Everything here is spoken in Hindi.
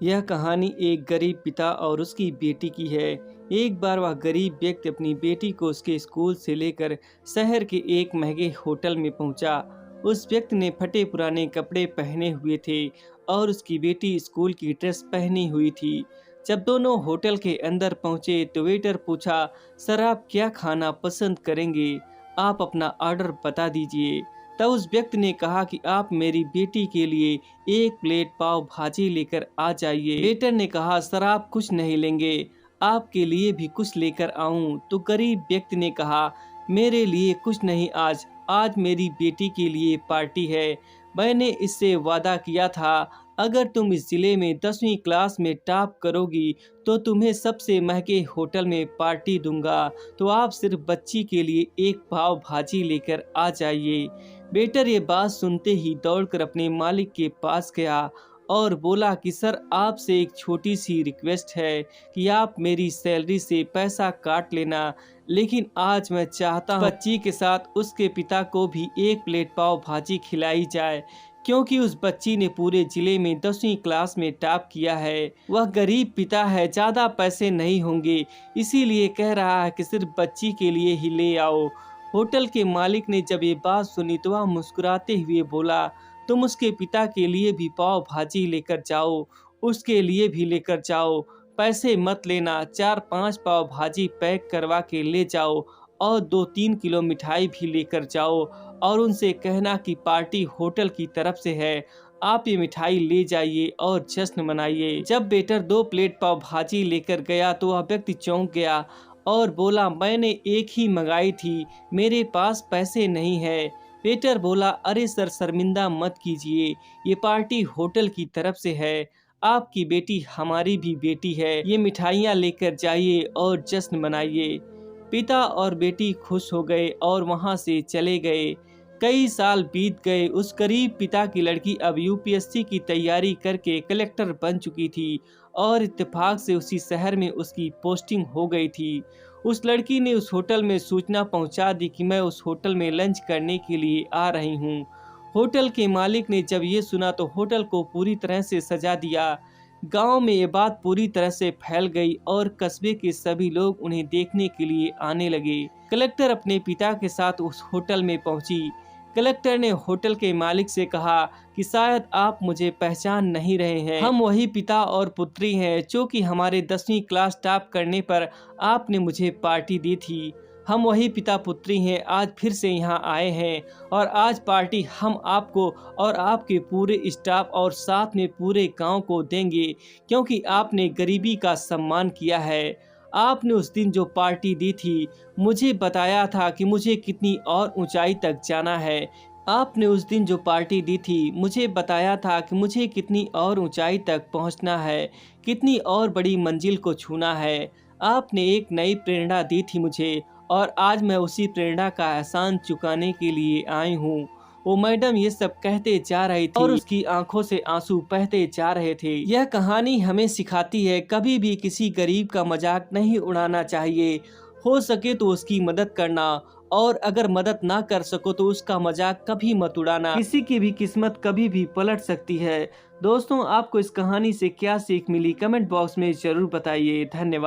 यह कहानी एक गरीब पिता और उसकी बेटी की है। एक बार वह गरीब व्यक्ति अपनी बेटी को उसके स्कूल से लेकर शहर के एक महंगे होटल में पहुंचा। उस व्यक्ति ने फटे पुराने कपड़े पहने हुए थे और उसकी बेटी स्कूल की ड्रेस पहनी हुई थी। जब दोनों होटल के अंदर पहुंचे तो वेटर पूछा, सर आप क्या खाना पसंद करेंगे? आप अपना ऑर्डर बता दीजिए। तब उस व्यक्ति ने कहा कि आप मेरी बेटी के लिए एक प्लेट पाव भाजी लेकर आ जाइए। वेटर ने कहा, सर आप कुछ नहीं लेंगे, आपके लिए भी कुछ लेकर आऊं? तो गरीब व्यक्ति ने कहा, मेरे लिए कुछ नहीं, आज मेरी बेटी के लिए पार्टी है। मैंने इससे वादा किया था, अगर तुम इस जिले में 10वीं क्लास में टॉप करोगी तो तुम्हें सबसे महंगे होटल में पार्टी दूंगा। तो आप सिर्फ बच्ची के लिए एक पाव भाजी लेकर आ जाइए। वेटर ये बात सुनते ही दौड़कर अपने मालिक के पास गया और बोला कि सर आपसे एक छोटी सी रिक्वेस्ट है कि आप मेरी सैलरी से पैसा काट लेना, लेकिन आज मैं चाहता हूँ बच्ची के साथ उसके पिता को भी एक प्लेट पाव भाजी खिलाई जाए, क्योंकि उस बच्ची ने पूरे जिले में 10वीं क्लास में टॉप किया है। वह गरीब पिता है, ज़्यादा पैसे नहीं होंगे, इसीलिए कह रहा है कि सिर्फ बच्ची के लिए ही ले आओ। होटल के मालिक ने जब ये बात सुनी तो वह मुस्कुराते हुए बोला, तुम उसके पिता के लिए भी पाव भाजी लेकर जाओ, उसके लिए भी लेकर जाओ, पैसे मत लेना, 4-5 पाव भाजी पैक करवा के ले जाओ और 2-3 किलो मिठाई भी लेकर जाओ और उनसे कहना कि पार्टी होटल की तरफ से है, आप ये मिठाई ले जाइए और जश्न मनाइए। जब वेटर 2 प्लेट पाव भाजी लेकर गया तो वह व्यक्ति चौंक गया और बोला, मैंने एक ही मंगाई थी, मेरे पास पैसे नहीं है। वेटर बोला, अरे सर शर्मिंदा मत कीजिए, ये पार्टी होटल की तरफ से है, आपकी बेटी हमारी भी बेटी है, ये मिठाइयाँ लेकर जाइए और जश्न मनाइए। पिता और बेटी खुश हो गए और वहाँ से चले गए। कई साल बीत गए। उस गरीब पिता की लड़की अब यूपीएससी की तैयारी करके कलेक्टर बन चुकी थी और इत्तेफाक से उसी शहर में उसकी पोस्टिंग हो गई थी। उस लड़की ने उस होटल में सूचना पहुंचा दी कि मैं उस होटल में लंच करने के लिए आ रही हूं। होटल के मालिक ने जब ये सुना तो होटल को पूरी तरह से सजा दिया। गांव में ये बात पूरी तरह से फैल गई और कस्बे के सभी लोग उन्हें देखने के लिए आने लगे। कलेक्टर अपने पिता के साथ उस होटल में पहुंची। कलेक्टर ने होटल के मालिक से कहा कि शायद आप मुझे पहचान नहीं रहे हैं, हम वही पिता और पुत्री हैं जो कि हमारे 10वीं क्लास टॉप करने पर आपने मुझे पार्टी दी थी। हम वही पिता पुत्री हैं, आज फिर से यहाँ आए हैं और आज पार्टी हम आपको और आपके पूरे स्टाफ और साथ में पूरे गांव को देंगे, क्योंकि आपने गरीबी का सम्मान किया है। आपने उस दिन जो पार्टी दी थी, मुझे बताया था कि मुझे कितनी और ऊंचाई तक जाना है। आपने उस दिन जो पार्टी दी थी, मुझे बताया था कि मुझे कितनी और ऊंचाई तक पहुंचना है, कितनी और बड़ी मंजिल को छूना है। आपने एक नई प्रेरणा दी थी मुझे और आज मैं उसी प्रेरणा का एहसान चुकाने के लिए आई हूँ। वो मैडम ये सब कहते जा रही थी और उसकी आंखों से आंसू बहते जा रहे थे। यह कहानी हमें सिखाती है, कभी भी किसी गरीब का मजाक नहीं उड़ाना चाहिए। हो सके तो उसकी मदद करना, और अगर मदद ना कर सको तो उसका मजाक कभी मत उड़ाना। किसी की भी किस्मत कभी भी पलट सकती है। दोस्तों, आपको इस कहानी से क्या सीख मिली, कमेंट बॉक्स में जरूर बताइए। धन्यवाद।